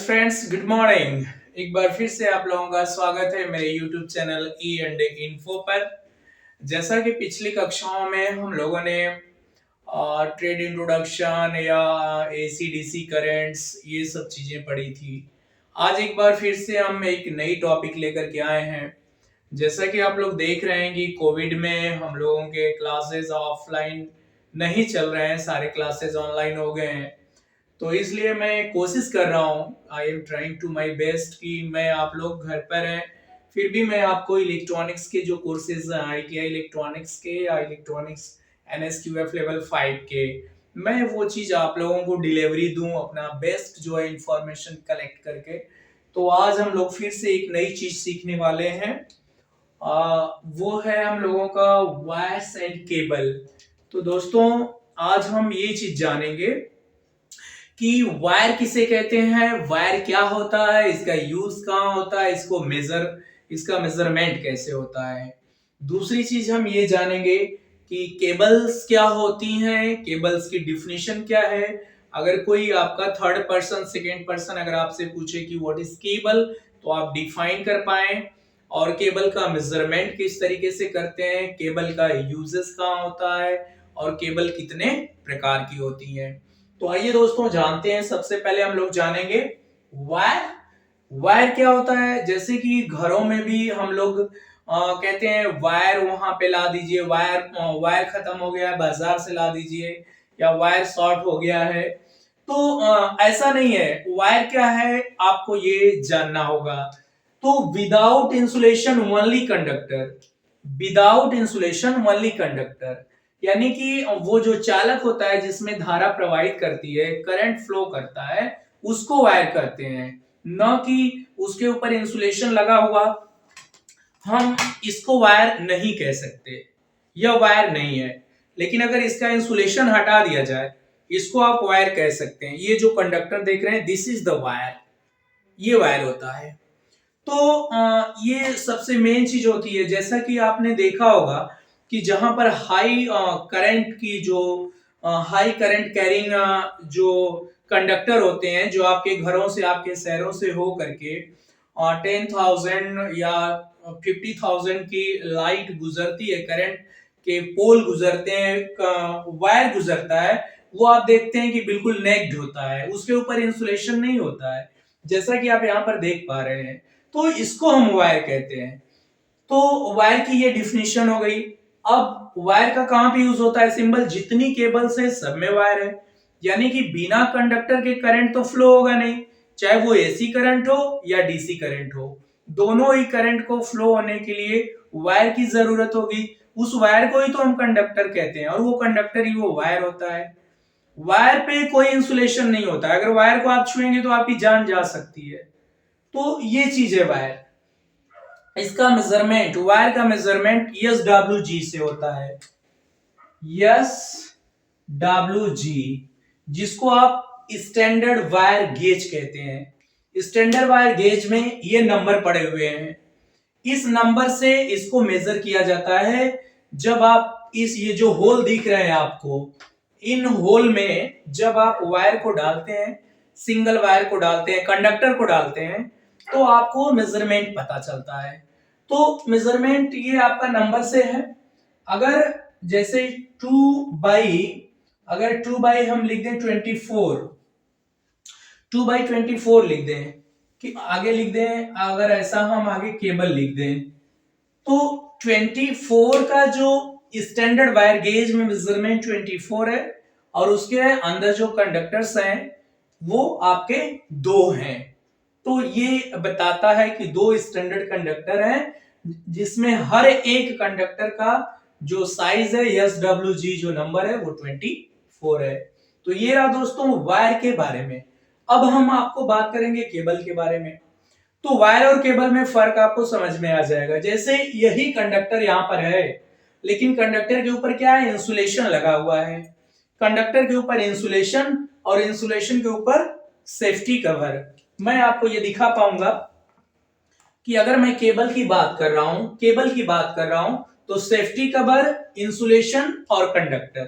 Friends, good morning. एक बार फिर से आप लोगों का स्वागत है मेरे YouTube channel E and info पर। जैसा कि पिछली कक्षाओं में हम लोगों ने ट्रेड इंट्रोडक्शन या एसी डीसी करंट्स ये सब चीजें पढ़ी थी। आज एक बार फिर से हम एक नई टॉपिक लेकर के आए हैं। जैसा कि आप लोग देख रहे हैं कि कोविड में हम लोगों के क्लासेस ऑफलाइन नहीं चल रहे हैं, सारे क्लासेस ऑनलाइन हो गए हैं। तो इसलिए मैं कोशिश कर रहा हूँ, I am trying to my best कि मैं आप लोग घर पर हैं फिर भी मैं आपको इलेक्ट्रॉनिक्स के जो कोर्सेज हैं, आईटीआई इलेक्ट्रॉनिक्स के या इलेक्ट्रॉनिक्स एनएसक्यूएफ लेवल 5 के, मैं वो चीज आप लोगों को डिलीवरी दूं अपना बेस्ट जो है इंफॉर्मेशन कलेक्ट करके। तो आज हम लोग फिर से एक नई चीज सीखने वाले हैं। वो है हम लोगों का वायर्स एंड केबल। तो दोस्तों, आज हम ये चीज जानेंगे कि वायर किसे कहते हैं, वायर क्या होता है, इसका यूज कहाँ होता है, इसका मेजरमेंट कैसे होता है। दूसरी चीज हम ये जानेंगे कि केबल्स क्या होती हैं, केबल्स की डिफिनीशन क्या है। अगर कोई आपका थर्ड पर्सन सेकेंड पर्सन अगर आपसे पूछे कि व्हाट इज केबल, तो आप डिफाइन कर पाए। और केबल का मेजरमेंट किस तरीके से करते हैं, केबल का यूजेस कहाँ होता है और केबल कितने प्रकार की होती है। तो आइए दोस्तों जानते हैं। सबसे पहले हम लोग जानेंगे वायर। वायर क्या होता है। जैसे कि घरों में भी हम लोग कहते हैं वायर वहां पे ला दीजिए, वायर खत्म हो गया है बाजार से ला दीजिए, या वायर शॉर्ट हो गया है। तो ऐसा नहीं है। वायर क्या है आपको ये जानना होगा। तो without insulation only conductor, without insulation only conductor, यानी कि वो जो चालक होता है जिसमें धारा प्रवाहित करती है, करंट फ्लो करता है, उसको वायर कहते हैं। न कि उसके ऊपर इंसुलेशन लगा हुआ, हम इसको वायर नहीं कह सकते, यह वायर नहीं है। लेकिन अगर इसका इंसुलेशन हटा दिया जाए, इसको आप वायर कह सकते हैं। ये जो कंडक्टर देख रहे हैं, दिस इज द वायर, ये वायर होता है। तो ये सबसे मेन चीज होती है। जैसा कि आपने देखा होगा कि जहां पर हाई करंट की जो हाई करंट कैरिंग जो कंडक्टर होते हैं, जो आपके घरों से आपके शहरों से हो करके 10,000 या 50,000 की लाइट गुजरती है, करंट के पोल गुजरते हैं, वायर गुजरता है, वो आप देखते हैं कि बिल्कुल नेक्ड होता है, उसके ऊपर इंसुलेशन नहीं होता है, जैसा कि आप यहाँ पर देख पा रहे हैं। तो इसको हम वायर कहते हैं। तो वायर की ये डिफिनीशन हो गई। अब वायर का कहां पे यूज होता है, सिंबल जितनी केबल्स है सब में वायर है। यानी कि बिना कंडक्टर के करंट तो फ्लो होगा नहीं, चाहे वो एसी करंट हो या डीसी करंट हो, दोनों ही करंट को फ्लो होने के लिए वायर की जरूरत होगी। उस वायर को ही तो हम कंडक्टर कहते हैं, और वो कंडक्टर ही वो वायर होता है। वायर पे कोई इंसुलेशन नहीं होता है, अगर वायर को आप छुएंगे तो आपकी जान जा सकती है। तो ये चीज है वायर। इसका मेजरमेंट, वायर का मेजरमेंट एस डब्ल्यू जी से होता है, एस डब्ल्यू जी, जिसको आप स्टैंडर्ड वायर गेज कहते हैं। स्टैंडर्ड वायर गेज में ये नंबर पड़े हुए हैं, इस नंबर से इसको मेजर किया जाता है। जब आप ये जो होल दिख रहे हैं आपको, इन होल में जब आप वायर को डालते हैं, सिंगल वायर को डालते हैं, कंडक्टर को डालते हैं, तो आपको मेजरमेंट पता चलता है। तो मेजरमेंट ये आपका नंबर से है। अगर जैसे 2 बाई, अगर 2 बाई हम लिख दें 24, 2 बाई 24 लिख दें, कि आगे लिख दें, अगर ऐसा हम आगे केबल लिख दें, तो 24 का जो स्टैंडर्ड वायर गेज में मेजरमेंट 24 है, और उसके अंदर जो कंडक्टर्स हैं वो आपके 2 हैं। तो ये बताता है कि 2 स्टैंडर्ड कंडक्टर हैं, जिसमें हर एक कंडक्टर का जो साइज है, एस डब्ल्यू जी जो नंबर है, वो 24 है। तो ये रहा दोस्तों वायर के बारे में। अब हम आपको बात करेंगे केबल के बारे में। तो वायर और केबल में फर्क आपको समझ में आ जाएगा। जैसे यही कंडक्टर यहां पर है, लेकिन कंडक्टर के ऊपर क्या है, इंसुलेशन लगा हुआ है। कंडक्टर के ऊपर इंसुलेशन, और इंसुलेशन के ऊपर सेफ्टी कवर। मैं आपको ये दिखा पाऊंगा कि अगर मैं केबल की बात कर रहा हूं, तो सेफ्टी कवर, इंसुलेशन और कंडक्टर।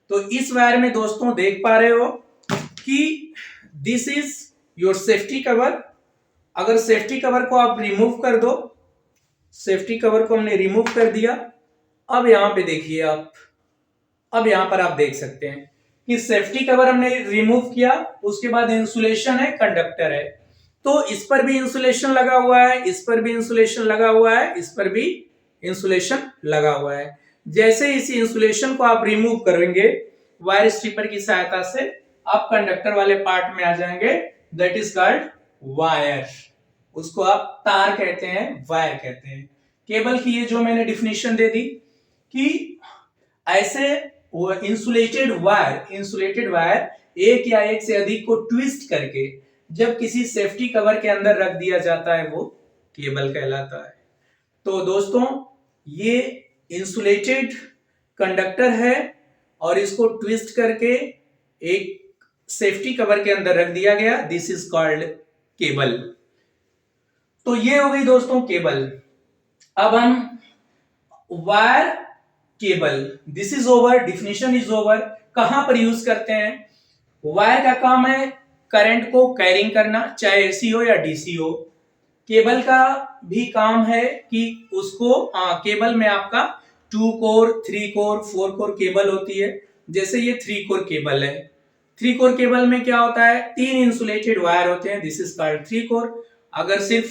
तो इस वायर में दोस्तों देख पा रहे हो कि this is your safety cover. अगर सेफ्टी कवर को आप रिमूव कर दो, सेफ्टी कवर को हमने रिमूव कर दिया, अब यहां पे देखिए आप, अब यहां पर आप देख सकते हैं कि सेफ्टी कवर हमने रिमूव किया, उसके बाद इंसुलेशन है, कंडक्टर है, तो इस पर भी इंसुलेशन लगा हुआ है, इस पर भी इंसुलेशन लगा हुआ है, इस पर भी इंसुलेशन लगा हुआ है। जैसे इस इंसुलेशन को आप रिमूव करेंगे वायर स्ट्रिपर की सहायता से, आप कंडक्टर वाले पार्ट में आ जाएंगे, दैट इज कॉल्ड वायर। उसको आप तार कहते हैं, वायर कहते हैं। केबल की ये जो मैंने डिफिनेशन दे दी कि ऐसे इंसुलेटेड वायर एक या एक से अधिक को ट्विस्ट करके जब किसी सेफ्टी कवर के अंदर रख दिया जाता है, वो केबल कहलाता है। तो दोस्तों, ये इंसुलेटेड कंडक्टर है और इसको ट्विस्ट करके एक सेफ्टी कवर के अंदर रख दिया गया, दिस इज कॉल्ड केबल। तो ये हो गई दोस्तों केबल। अब हम wire cable, this is over, definition is over. कहां पर यूज करते हैं? वायर का काम है करंट को कैरिंग करना, चाहे एसी हो या डीसी हो। केबल का भी काम है कि उसको केबल में आपका 2 कोर, 3 कोर, 4 कोर केबल होती है। जैसे ये 3 कोर केबल है, 3 कोर केबल में क्या होता है, 3 इंसुलेटेड वायर होते हैं, दिस इज कॉल्ड 3 कोर। अगर सिर्फ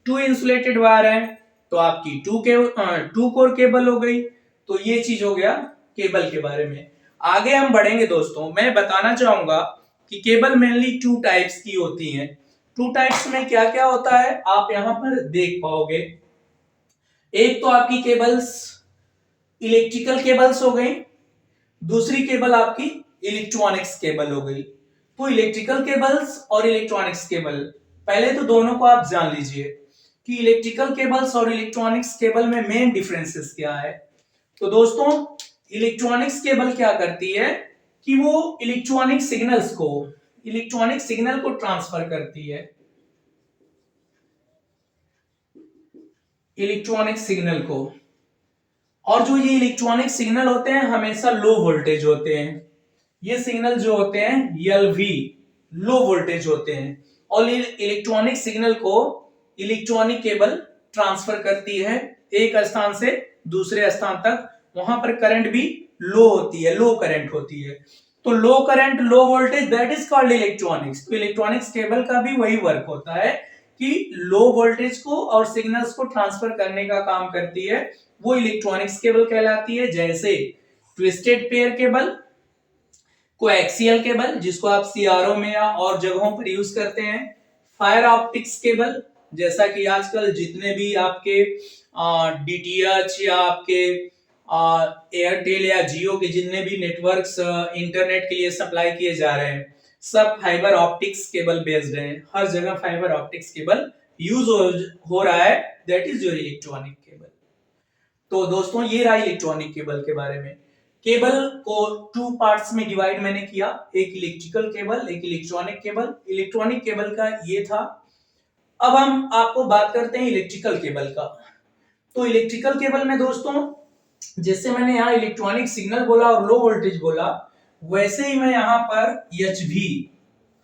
2 इंसुलेटेड वायर है तो आपकी 2 कोर केबल हो गई। तो ये चीज हो गया केबल के बारे में। आगे हम बढ़ेंगे दोस्तों, मैं बताना चाहूंगा कि केबल मेनली 2 टाइप्स की होती हैं। 2 टाइप्स में क्या क्या होता है आप यहां पर देख पाओगे। एक तो आपकी केबल्स इलेक्ट्रिकल केबल्स हो गई, दूसरी केबल आपकी इलेक्ट्रॉनिक्स केबल हो गई। तो इलेक्ट्रिकल केबल्स और इलेक्ट्रॉनिक्स केबल, पहले तो दोनों को आप जान लीजिए कि इलेक्ट्रिकल केबल्स और इलेक्ट्रॉनिक्स केबल में मेन डिफरेंसेस क्या है। तो दोस्तों, इलेक्ट्रॉनिक्स केबल क्या करती है कि वो इलेक्ट्रॉनिक सिग्नल को ट्रांसफर करती है, इलेक्ट्रॉनिक सिग्नल को। और जो ये इलेक्ट्रॉनिक सिग्नल होते हैं हमेशा लो वोल्टेज होते हैं। ये सिग्नल जो होते हैं एलवी, लो वोल्टेज होते हैं। और इलेक्ट्रॉनिक सिग्नल को इलेक्ट्रॉनिक केबल ट्रांसफर करती है एक स्थान से दूसरे स्थान तक। वहां पर करंट भी लो होती है, लो करंट होती है। तो low current, low voltage, that is called electronics. तो इलेक्ट्रॉनिक्स केबल का भी वही वर्क होता है कि लो वोल्टेज को और सिग्नल्स को ट्रांसफर करने का काम करती है, वो इलेक्ट्रॉनिक्स केबल कहलाती है। जैसे twisted pair cable, coaxial cable जिसको आप सीआरओ में या और जगहों पर यूज करते हैं, फायर ऑप्टिक्स केबल, जैसा कि आजकल जितने भी आपके डीटीएच या आपके एयरटेल या जियो के जितने भी नेटवर्क्स इंटरनेट के लिए सप्लाई किए जा रहे हैं, सब फाइबर ऑप्टिक्स केबल बेस्ड हैं। हर जगह फाइबर ऑप्टिक्स केबल यूज हो रहा है, that is your electronic cable. तो दोस्तों, ये रहा इलेक्ट्रॉनिक केबल के बारे में। केबल को 2 पार्ट्स में डिवाइड मैंने किया, एक इलेक्ट्रिकल केबल, एक इलेक्ट्रॉनिक केबल। इलेक्ट्रॉनिक केबल का ये था। अब हम आपको बात करते हैं इलेक्ट्रिकल केबल का। तो इलेक्ट्रिकल केबल में दोस्तों, जैसे मैंने यहाँ इलेक्ट्रॉनिक सिग्नल बोला और लो वोल्टेज बोला, वैसे ही मैं यहाँ पर एचवी,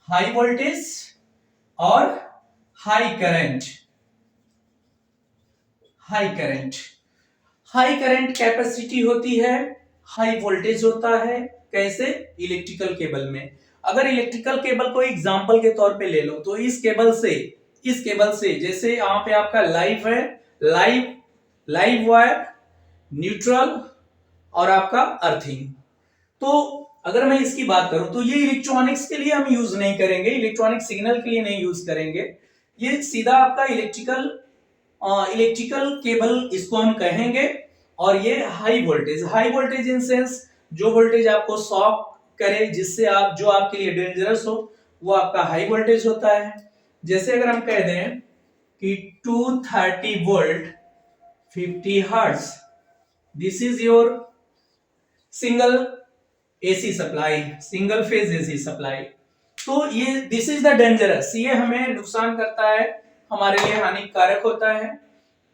हाई वोल्टेज और high current, high current capacity होती है, हाई वोल्टेज होता है। कैसे? इलेक्ट्रिकल केबल में। अगर इलेक्ट्रिकल केबल को एग्जांपल के तौर पे ले लो, तो इस केबल से जैसे यहाँ पे आपका लाइव है, लाइव वायर, न्यूट्रल और आपका अर्थिंग। तो अगर मैं इसकी बात करूं तो ये इलेक्ट्रॉनिक्स के लिए हम यूज नहीं करेंगे, इलेक्ट्रॉनिक सिग्नल के लिए नहीं यूज करेंगे। ये सीधा आपका इलेक्ट्रिकल केबल इसको हम कहेंगे। और ये हाई वोल्टेज इन सेंस जो वोल्टेज आपको शॉक करे, जिससे आप जो आपके लिए डेंजरस हो, वो आपका हाई वोल्टेज होता है। जैसे अगर हम कह दें कि 230 volt 50 hertz, this is your single AC supply, single phase AC supply. तो ये दिस इज द डेंजरस, ये हमें नुकसान करता है, हमारे लिए हानिकारक होता है।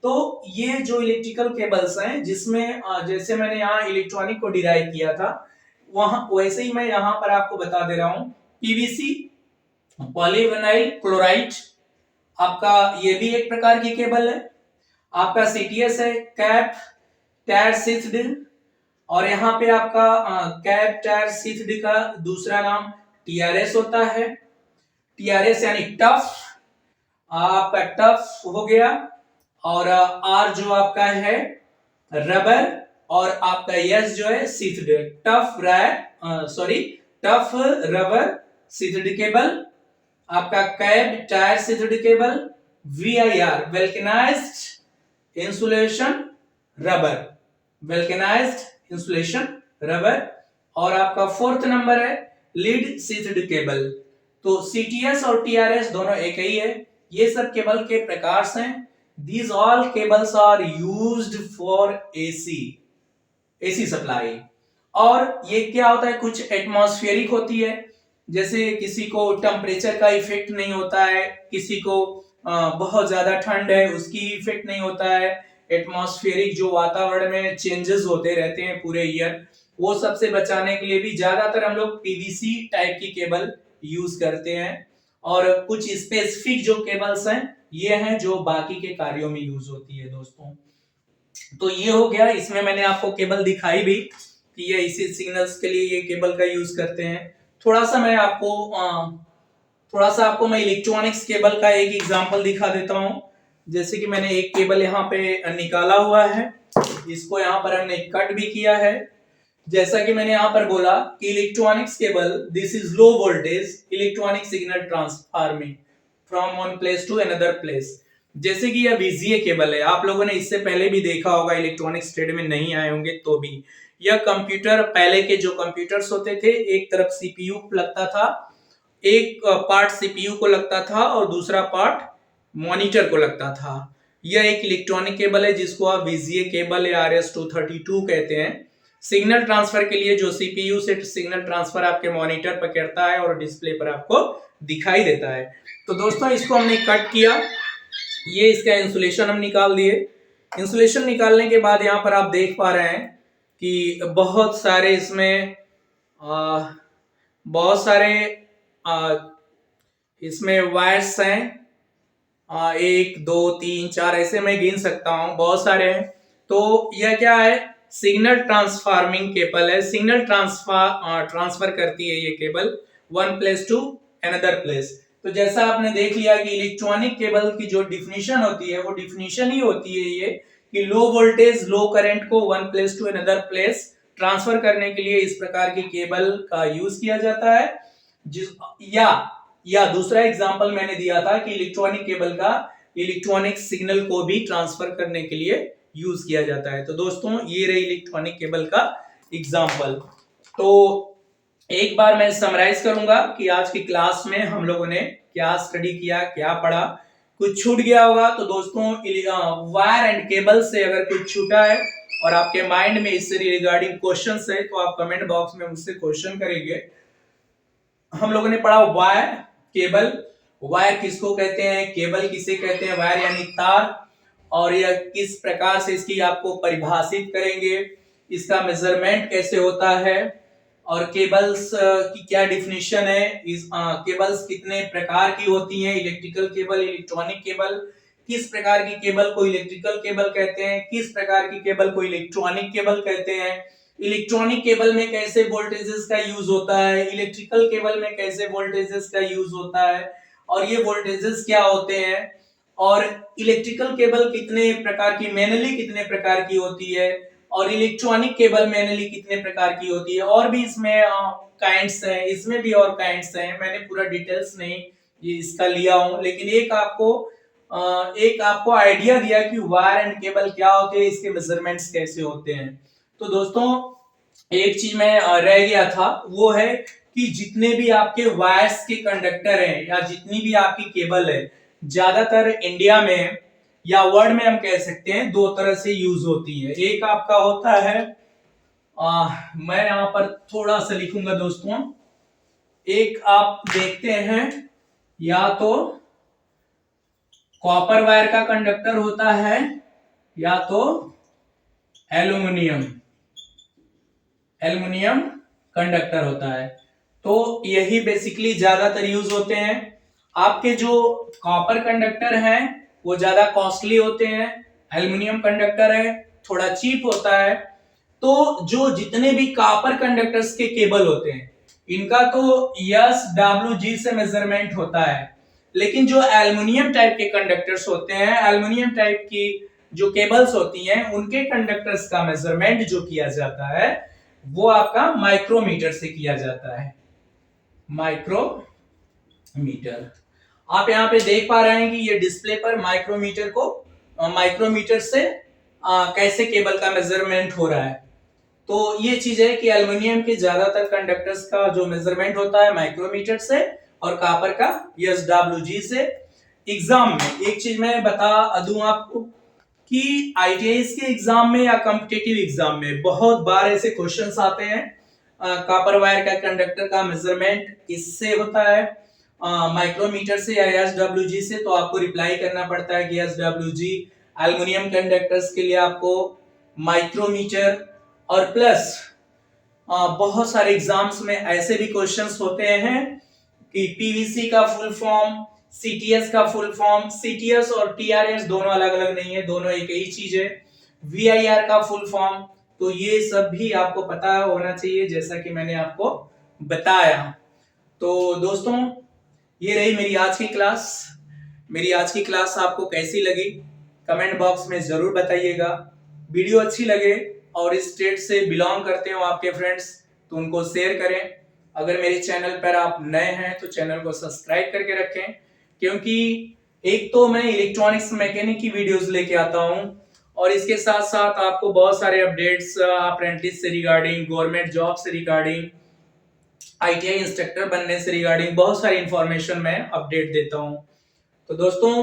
तो ये जो इलेक्ट्रिकल केबल्स हैं, जिसमें जैसे मैंने यहाँ इलेक्ट्रॉनिक को डिराइव किया था, वहां वैसे ही मैं यहाँ पर आपको बता दे रहा हूं। पीवीसी पॉलीविनाइल क्लोराइड, आपका ये भी एक प्रकार की केबल है। आपका सीटीएस है, कैप टायर शीथड, और यहाँ पे आपका कैप टायर शीथड का दूसरा नाम टीआरएस होता है। टीआरएस यानी टफ, आपका टफ हो गया। और आर जो आपका है रबर, और आपका यस जो है sheathed, tough rubber sheathed cable. आपका cab tyre sheathed cable, VIR vulcanized insulation rubber, vulcanized insulation rubber. और आपका फोर्थ नंबर है लीड शीथड केबल। तो सीटीएस और टीआरएस दोनों एक ही है। ये सब केबल के प्रकार हैं। These all cables are used for AC supply. और ये क्या होता है, कुछ एटमॉस्फेरिक होती है, जैसे किसी को टेम्परेचर का इफेक्ट नहीं होता है, किसी को बहुत ज्यादा ठंड है उसकी इफेक्ट नहीं होता है। एटमॉस्फेरिक जो वातावरण में चेंजेस होते रहते हैं पूरे ईयर, वो सबसे बचाने के लिए भी ज्यादातर हम लोग पीवीसी टाइप की केबल यूज करते हैं। और कुछ स्पेसिफिक जो केबल्स हैं ये हैं जो बाकी के कार्यों में यूज होती है दोस्तों। तो ये हो गया, इसमें मैंने आपको केबल दिखाई भी कि ये इसी सिग्नल्स के लिए ये केबल का यूज करते हैं। थोड़ा सा मैं इलेक्ट्रॉनिक्स केबल का एक एग्जांपल दिखा देता हूं। जैसे कि मैंने एक केबल यहाँ पे निकाला हुआ है, इसको यहाँ पर हमने कट भी किया है। जैसा कि मैंने यहाँ पर बोला कि electronics cable, this is low voltage electronic signal transforming from one place to another place. जैसे कि यह वीजीए केबल है, आप लोगों ने इससे पहले भी देखा होगा, इलेक्ट्रॉनिक्स ट्रेड में नहीं आए होंगे तो भी। यह कंप्यूटर, पहले के जो कंप्यूटर्स होते थे, एक तरफ सीपीयू लगता था, एक पार्ट सीपीयू को लगता था और दूसरा पार्ट मॉनिटर को लगता था। यह एक इलेक्ट्रॉनिक केबल है जिसको आप वीजीए केबल या RS-232 कहते हैं। सिग्नल ट्रांसफर के लिए जो सीपीयू से सिग्नल ट्रांसफर आपके मॉनिटर पर करता है और डिस्प्ले पर आपको दिखाई देता है। तो दोस्तों इसको हमने कट किया, ये इसका इंसुलेशन हम निकाल दिए। इंसुलेशन निकालने के बाद यहाँ पर आप देख पा रहे हैं कि बहुत सारे इसमें इसमें वायर्स हैं, 1 2 3 4 ऐसे मैं गिन सकता हूं, बहुत सारे हैं। तो यह क्या है, सिग्नल ट्रांसफार्मिंग केबल है। सिग्नल ट्रांसफर करती है ये cable one place to another place. तो जैसा आपने देख लिया कि इलेक्ट्रॉनिक केबल की जो डिफिनीशन होती है वो डिफिनीशन ही होती है ये कि लो वोल्टेज लो करंट को one place to another place transfer करने के लिए इस प्रकार की केबल का यूज किया जाता है। या दूसरा एग्जांपल मैंने दिया था कि इलेक्ट्रॉनिक केबल का इलेक्ट्रॉनिक सिग्नल को भी ट्रांसफर करने के लिए यूज किया जाता है। तो दोस्तों ये रही इलेक्ट्रॉनिक केबल का एग्जांपल। तो एक बार मैं समराइज करूंगा कि आज की क्लास में हम लोगों ने क्या स्टडी किया, क्या पढ़ा। कुछ छूट गया होगा तो दोस्तों वायर एंड केबल से अगर कुछ छूटा है और आपके माइंड में इससे रिगार्डिंग क्वेश्चंस है तो आप कमेंट बॉक्स में मुझसे क्वेश्चन करेंगे। हम लोगों ने पढ़ा वायर, केबल। वायर किसको कहते हैं, केबल किसे कहते हैं, वायर यानी तार, और यह किस प्रकार से इसकी आपको परिभाषित करेंगे, इसका मेजरमेंट कैसे होता है, और केबल्स की क्या डिफिनेशन है, केबल्स कितने प्रकार की होती हैं, इलेक्ट्रिकल केबल, इलेक्ट्रॉनिक केबल, किस प्रकार की केबल को इलेक्ट्रिकल केबल कहते हैं, किस प्रकार की केबल को इलेक्ट्रॉनिक केबल कहते हैं, इलेक्ट्रॉनिक केबल में कैसे वोल्टेजेस का यूज होता है, इलेक्ट्रिकल केबल में कैसे वोल्टेजेस का यूज होता है, और ये वोल्टेजेस क्या होते हैं, और इलेक्ट्रिकल केबल कितने प्रकार की, मेनली कितने प्रकार की होती है, और इलेक्ट्रॉनिक केबल मेनली कितने प्रकार की होती है, और भी इसमें काइंड्स हैं, इसमें भी और काइंड्स हैं। मैंने पूरा डिटेल्स नहीं ये इसका लिया हूं, लेकिन एक आपको आइडिया दिया कि वायर एंड केबल क्या होते हैं, इसके मेजरमेंट्स कैसे होते हैं। तो दोस्तों एक चीज में रह गया था, वो है कि जितने भी आपके वायर्स के कंडक्टर हैं या जितनी भी आपकी केबल है, ज्यादातर इंडिया में या वर्ल्ड में हम कह सकते हैं दो तरह से यूज होती है। एक आपका होता है मैं यहां पर थोड़ा सा लिखूंगा दोस्तों, एक आप देखते हैं या तो कॉपर वायर का कंडक्टर होता है या तो एल्युमिनियम कंडक्टर होता है। तो यही बेसिकली ज्यादातर यूज होते हैं। आपके जो कॉपर कंडक्टर हैं वो ज्यादा कॉस्टली होते हैं, एल्युमिनियम कंडक्टर है थोड़ा चीप होता है। तो जो जितने भी कॉपर कंडक्टर्स के केबल होते हैं इनका तो यस डब्ल्यू जी से मेजरमेंट होता है, लेकिन जो एल्युमिनियम टाइप के कंडक्टर्स होते हैं, एल्युमिनियम टाइप की जो केबल्स होती हैं उनके कंडक्टर्स का मेजरमेंट जो किया जाता है वो आपका माइक्रोमीटर से किया जाता है। माइक्रोमीटर, आप यहाँ पे देख पा रहे हैं कि ये डिस्प्ले पर माइक्रोमीटर को माइक्रोमीटर से कैसे केबल का मेजरमेंट हो रहा है। तो ये चीज है कि एल्युमिनियम के ज्यादातर कंडक्टर्स का जो मेजरमेंट होता है माइक्रोमीटर से और कॉपर का एसडब्ल्यूजी से। एग्जाम में एक चीज मैं बता दूं आपको कि आईटीआईस के एग्जाम में या कॉम्पिटिटिव एग्जाम में बहुत बार ऐसे क्वेश्चंस आते हैं, कॉपर वायर का कंडक्टर का मेजरमेंट किससे होता है, माइक्रोमीटर से या एसडब्ल्यूजी से। तो आपको रिप्लाई करना पड़ता है कि एसडब्ल्यूजी। एल्युमिनियम कंडक्टर्स के लिए आपको माइक्रोमीटर। और प्लस बहुत सारे एग्जाम्स में ऐसे भी क्वेश्चंस होते हैं कि पीवीसी का फुल फॉर्म, सीटीएस का फुल फॉर्म। सीटीएस और टीआरएस दोनों अलग अलग नहीं है, दोनों एक ही चीज है। वीआईआर का फुल फॉर्म, तो ये सब भी आपको पता होना चाहिए जैसा कि मैंने आपको बताया। तो दोस्तों ये रही मेरी आज की क्लास। मेरी आज की क्लास आपको कैसी लगी कमेंट बॉक्स में जरूर बताइएगा। वीडियो अच्छी लगे और इस स्टेट से बिलोंग करते हो आपके फ्रेंड्स तो उनको शेयर करें। अगर मेरे चैनल पर आप नए हैं तो चैनल को सब्सक्राइब करके रखें, क्योंकि एक तो मैं इलेक्ट्रॉनिक्स मैकेनिक की वीडियोस लेके आता हूं और इसके साथ साथ आपको बहुत सारे अपडेट्स अप्रेंटिस से रिगार्डिंग, गवर्नमेंट जॉब से रिगार्डिंग, आईटीआई इंस्ट्रक्टर बनने से रिगार्डिंग बहुत सारी इंफॉर्मेशन मैं अपडेट देता हूं। तो दोस्तों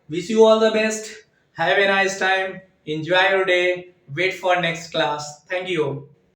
wish you all the best, have a nice time, enjoy your day, wait for next class. Thank you.